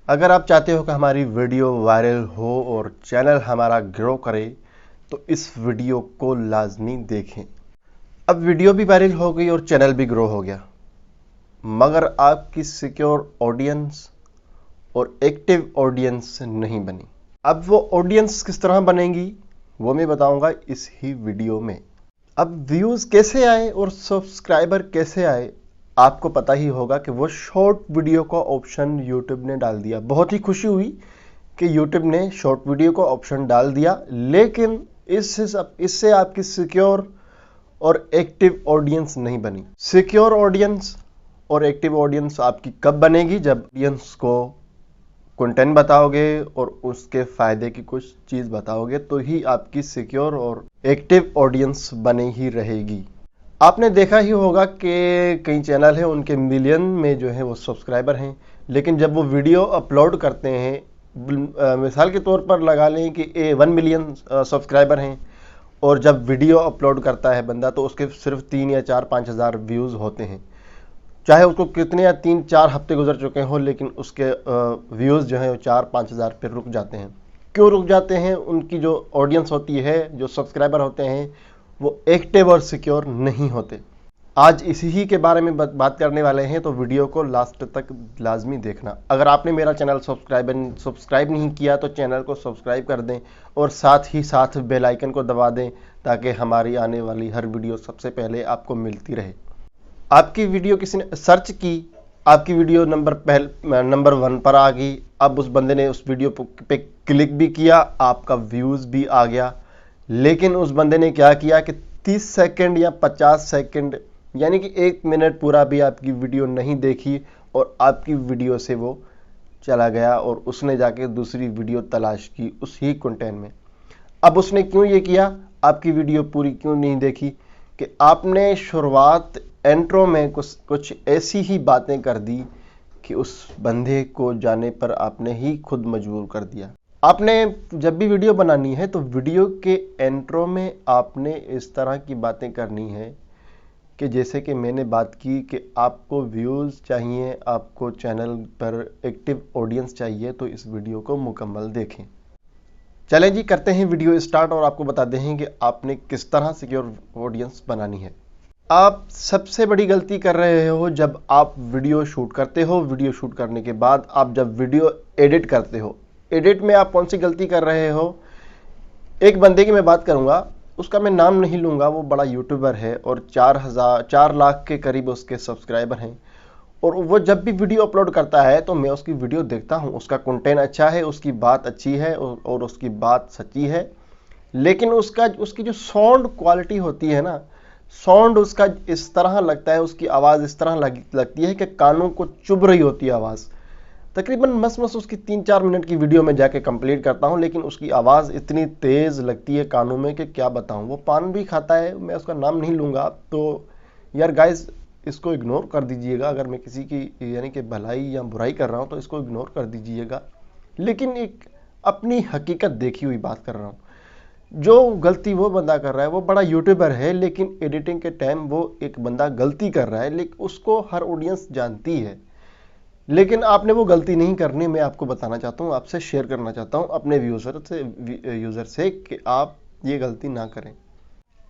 अगर आप चाहते हो कि हमारी वीडियो वायरल हो और चैनल हमारा ग्रो करे तो इस वीडियो को लाजमी देखें। अब वीडियो भी वायरल हो गई और चैनल भी ग्रो हो गया, मगर आपकी सिक्योर ऑडियंस और एक्टिव ऑडियंस नहीं बनी। अब वो ऑडियंस किस तरह बनेगी वो मैं बताऊंगा इस ही वीडियो में। अब व्यूज कैसे आए और सब्सक्राइबर कैसे आए, आपको पता ही होगा कि वो शॉर्ट वीडियो का ऑप्शन यूट्यूब ने डाल दिया। बहुत ही खुशी हुई कि यूट्यूब ने शॉर्ट वीडियो का ऑप्शन डाल दिया, लेकिन इससे आपकी सिक्योर और एक्टिव ऑडियंस नहीं बनी। सिक्योर ऑडियंस और एक्टिव ऑडियंस आपकी कब बनेगी? जब ऑडियंस को कंटेंट बताओगे और उसके फायदे की कुछ चीज बताओगे तो ही आपकी सिक्योर और एक्टिव ऑडियंस बनी ही रहेगी। आपने देखा ही होगा कि कई चैनल हैं उनके मिलियन में जो है वो सब्सक्राइबर हैं, लेकिन जब वो वीडियो अपलोड करते हैं, मिसाल के तौर पर लगा लें कि 1 मिलियन सब्सक्राइबर हैं, और जब वीडियो अपलोड करता है बंदा तो उसके सिर्फ 3 या 4-5 हज़ार व्यूज़ होते हैं। चाहे उसको कितने या 3-4 हफ्ते गुजर चुके हों, लेकिन उसके व्यूज़ जो हैं वो 4-5 हज़ार पर रुक जाते हैं। क्यों रुक जाते हैं? उनकी जो ऑडियंस होती है, जो सब्सक्राइबर होते हैं, वो एक्टिव और सिक्योर नहीं होते। आज इसी ही के बारे में बात करने वाले हैं, तो वीडियो को लास्ट तक लाजमी देखना। अगर आपने मेरा चैनल सब्सक्राइब नहीं किया तो चैनल को सब्सक्राइब कर दें और साथ ही साथ बेल आइकन को दबा दें ताकि हमारी आने वाली हर वीडियो सबसे पहले आपको मिलती रहे। आपकी वीडियो किसी ने सर्च की, आपकी वीडियो नंबर 1 पर आ गई। अब उस बंदे ने उस वीडियो पे क्लिक भी किया, आपका व्यूज़ भी आ गया, लेकिन उस बंदे ने क्या किया कि 30 सेकंड या 50 सेकंड यानी कि 1 मिनट पूरा भी आपकी वीडियो नहीं देखी और आपकी वीडियो से वो चला गया और उसने जाके दूसरी वीडियो तलाश की उस ही कंटेंट में। अब उसने क्यों ये किया? आपकी वीडियो पूरी क्यों नहीं देखी? कि आपने शुरुआत इंट्रो में कुछ ऐसी ही बातें कर दी कि उस बंदे को जाने पर आपने ही खुद मजबूर कर दिया। आपने जब भी वीडियो बनानी है तो वीडियो के इंट्रो में आपने इस तरह की बातें करनी है कि जैसे कि मैंने बात की कि आपको व्यूज़ चाहिए, आपको चैनल पर एक्टिव ऑडियंस चाहिए, तो इस वीडियो को मुकम्मल देखें। चलें जी, करते हैं वीडियो स्टार्ट और आपको बताते हैं कि आपने किस तरह सिक्योर ऑडियंस बनानी है। आप सबसे बड़ी गलती कर रहे हो जब आप वीडियो शूट करते हो। वीडियो शूट करने के बाद आप जब वीडियो एडिट करते हो, एडिट में आप कौन सी गलती कर रहे हो? एक बंदे की मैं बात करूंगा, उसका मैं नाम नहीं लूंगा, वो बड़ा यूट्यूबर है और 4 लाख के करीब उसके सब्सक्राइबर हैं। और वो जब भी वीडियो अपलोड करता है तो मैं उसकी वीडियो देखता हूँ। उसका कंटेंट अच्छा है, उसकी बात अच्छी है और उसकी बात सच्ची है, लेकिन उसकी जो साउंड क्वालिटी होती है ना, साउंड उसका इस तरह लगता है, उसकी आवाज़ इस तरह लगती है कि कानों को चुभ रही होती है आवाज़। तकरीबन मस उसकी 3-4 मिनट की वीडियो में जाके कंप्लीट करता हूं, लेकिन उसकी आवाज़ इतनी तेज़ लगती है कानों में कि क्या बताऊं। वो पान भी खाता है, मैं उसका नाम नहीं लूँगा। तो यार गाइस, इसको इग्नोर कर दीजिएगा। अगर मैं किसी की यानी कि भलाई या बुराई कर रहा हूं तो इसको इग्नोर कर दीजिएगा, लेकिन एक अपनी हकीकत देखी हुई बात कर रहा हूं। जो गलती वो बंदा कर रहा है, वो बड़ा यूट्यूबर है, लेकिन एडिटिंग के टाइम वो एक बंदा गलती कर रहा है, लेकिन उसको हर ऑडियंस जानती है, लेकिन आपने वो गलती नहीं करनी। मैं आपको बताना चाहता हूँ, आपसे शेयर करना चाहता हूँ अपने यूज़र से कि आप ये गलती ना करें।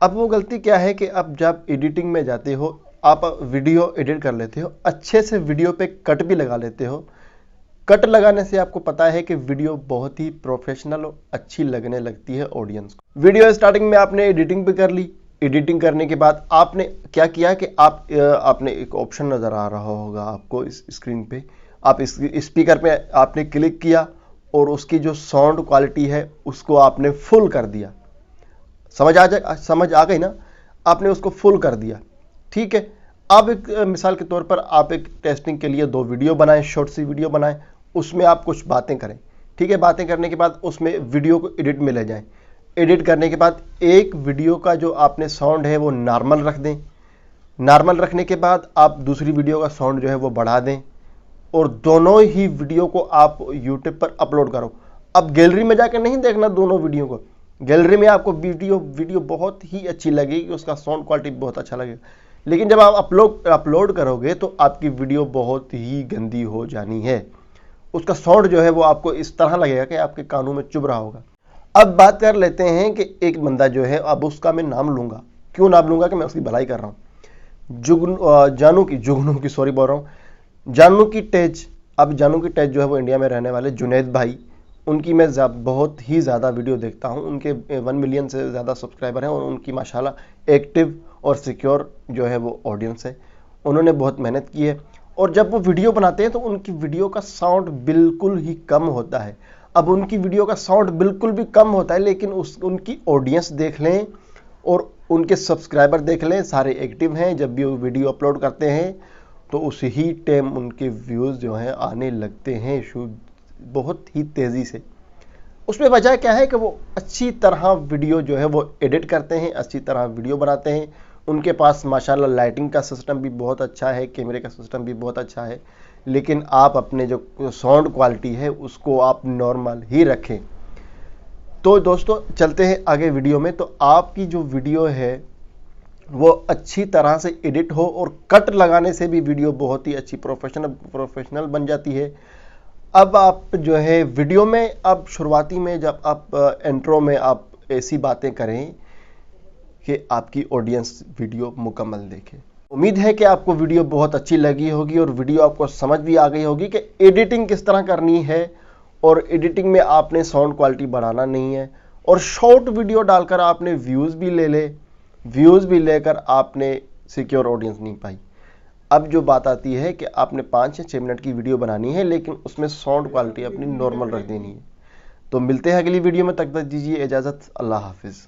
अब वो गलती क्या है कि अब जब एडिटिंग में जाते हो, आप वीडियो एडिट कर लेते हो, अच्छे से वीडियो पे कट भी लगा लेते हो। कट लगाने से आपको पता है कि वीडियो बहुत ही प्रोफेशनल और अच्छी लगने लगती है ऑडियंस को। वीडियो स्टार्टिंग में आपने एडिटिंग भी कर ली। एडिटिंग करने के बाद आपने क्या किया कि आपने एक ऑप्शन नज़र आ रहा होगा आपको इस स्क्रीन पे, आप इस स्पीकर पे आपने क्लिक किया और उसकी जो साउंड क्वालिटी है उसको आपने फुल कर दिया। समझ आ गई ना? आपने उसको फुल कर दिया, ठीक है। अब एक मिसाल के तौर पर आप एक टेस्टिंग के लिए 2 वीडियो बनाएं, शॉर्ट सी वीडियो बनाएं, उसमें आप कुछ बातें करें, ठीक है। बातें करने के बाद उसमें वीडियो को एडिट में ले जाएं। एडिट करने के बाद एक वीडियो का जो आपने साउंड है वो नॉर्मल रख दें। नॉर्मल रखने के बाद आप दूसरी वीडियो का साउंड जो है वो बढ़ा दें और दोनों ही वीडियो को आप यूट्यूब पर अपलोड करो। अब गैलरी में जाकर नहीं देखना दोनों वीडियो को। गैलरी में आपको वीडियो बहुत ही अच्छी लगेगी, उसका साउंड क्वालिटी बहुत अच्छा लगेगा, लेकिन जब आप अपलोड करोगे तो आपकी वीडियो बहुत ही गंदी हो जानी है। उसका साउंड जो है वो आपको इस तरह लगेगा कि आपके कानों में चुभ रहा होगा। अब बात कर लेते हैं कि एक बंदा जो है, अब उसका मैं नाम लूंगा, क्यों नाम लूंगा कि मैं उसकी भलाई कर रहा हूँ। जानू की टेज। अब जानू की टेज जो है वो इंडिया में रहने वाले जुनैद भाई, उनकी मैं बहुत ही ज़्यादा वीडियो देखता हूँ। उनके 1 मिलियन से ज़्यादा सब्सक्राइबर हैं और उनकी माशाल्लाह एक्टिव और सिक्योर जो है वो ऑडियंस है। उन्होंने बहुत मेहनत की है और जब वो वीडियो बनाते हैं तो उनकी वीडियो का साउंड बिल्कुल ही कम होता है। अब उनकी वीडियो का साउंड बिल्कुल भी कम होता है, लेकिन उनकी ऑडियंस देख लें और उनके सब्सक्राइबर देख लें, सारे एक्टिव हैं। जब भी वो वीडियो अपलोड करते हैं तो उसी ही टाइम उनके व्यूज़ जो हैं आने लगते हैं बहुत ही तेज़ी से। उसमें वजह क्या है कि वो अच्छी तरह वीडियो जो है वो एडिट करते हैं, अच्छी तरह वीडियो बनाते हैं। उनके पास माशाल्लाह लाइटिंग का सिस्टम भी बहुत अच्छा है, कैमरे का सिस्टम भी बहुत अच्छा है। लेकिन आप अपने जो साउंड क्वालिटी है उसको आप नॉर्मल ही रखें। तो दोस्तों चलते हैं आगे वीडियो में। तो आपकी जो वीडियो है वो अच्छी तरह से एडिट हो और कट लगाने से भी वीडियो बहुत ही अच्छी प्रोफेशनल बन जाती है। अब आप जो है वीडियो में, अब शुरुआती में जब आप इंट्रो में आप ऐसी बातें करें कि आपकी ऑडियंस वीडियो मुकम्मल देखे। उम्मीद है कि आपको वीडियो बहुत अच्छी लगी होगी और वीडियो आपको समझ भी आ गई होगी कि एडिटिंग किस तरह करनी है। और एडिटिंग में आपने साउंड क्वालिटी बढ़ाना नहीं है और शॉर्ट वीडियो डालकर आपने व्यूज़ भी लेकर आपने सिक्योर ऑडियंस नहीं पाई। अब जो बात आती है कि आपने 5 या 6 मिनट की वीडियो बनानी है, लेकिन उसमें साउंड क्वालिटी अपनी नॉर्मल रख देनी है। तो मिलते हैं अगली वीडियो में, तब तक दीजिए इजाज़त। अल्लाह हाफिज़।